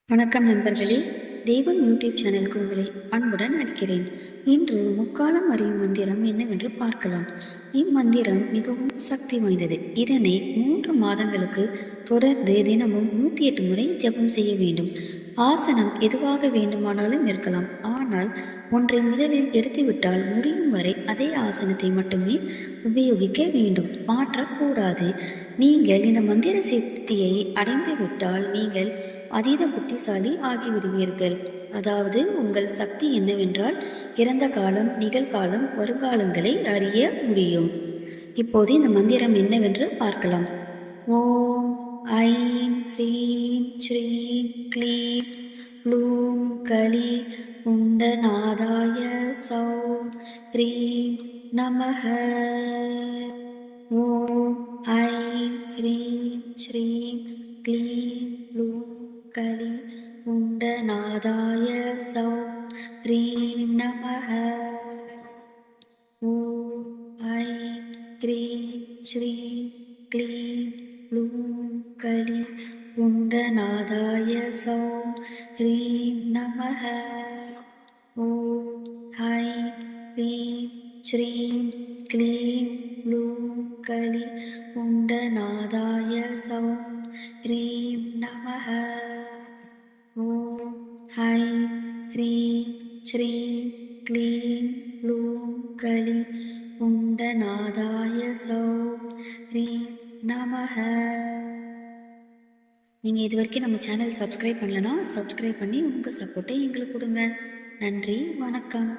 வணக்கம் நண்பர்களே, தெய்வம் யூடியூப் சேனலுக்கு உங்களை அன்புடன் அழைக்கிறேன். இன்று முக்காலம் அறியும் மந்திரம் என்னவென்று பார்க்கலாம். இம்மந்திரம் மிகவும் சக்தி வாய்ந்தது. இதனை 3 மாதங்களுக்கு தொடர்ந்து தினமும் 108 முறை ஜெபம் செய்ய வேண்டும். ஆசனம் எதுவாக வேண்டுமானாலும் இருக்கலாம். ஆனால் ஒன்றை முதலில் எடுத்துவிட்டால் முடியும் வரை அதே ஆசனத்தை மட்டுமே உபயோகிக்க வேண்டும், மாற்றக்கூடாது. நீங்கள் இந்த மந்திர சக்தியை அடைந்து விட்டால் நீங்கள் அதீத புத்திசாலி ஆகிவிடுவீர்கள். அதாவது உங்கள் சக்தி என்னவென்றால் இறந்த காலம், நிகழ்காலம், வருங்காலங்களை அறிய முடியும். இப்போது இந்த மந்திரம் என்னவென்று பார்க்கலாம். ஓம் ஐம் ஹ்ரீம் ஸ்ரீம் க்ளீம் ப்ளூம் கலி குண்டநாதாய சௌம் ஹ்ரீம் நமஹ. ஓம் ஐம் ஹ்ரீம் ஸ்ரீம் க்ளீம் ப்ளூம் கலி குண்டநாதாய சௌம் ஹ்ரீம் நமஹ. ஓம் ஐம் ஹ்ரீம் ஸ்ரீம் க்ளீம் ப்ளூம் கலி குண்டநாதாய சௌம் ஹ்ரீம் நமஹ. ஓம் ஐம் ஹ்ரீம் ஸ்ரீம் க்ளீம் ப்ளூம் கலி குண்டநாதாய சௌம் ஹ்ரீம் நமஹ. ஓம் ஐம் ஹ்ரீம் ஸ்ரீம் க்ளீம் ப்ளூம் கலி குண்டநாதாய சௌம் ஹ்ரீம் நமஹ. நீங்கள் இது வரைக்கும் நம்ம சேனல் சப்ஸ்கிரைப் பண்ணலன்னா சப்ஸ்கிரைப் பண்ணி உங்கள் சப்போர்ட்டை எங்களுக்கு கொடுங்க. நன்றி, வணக்கம்.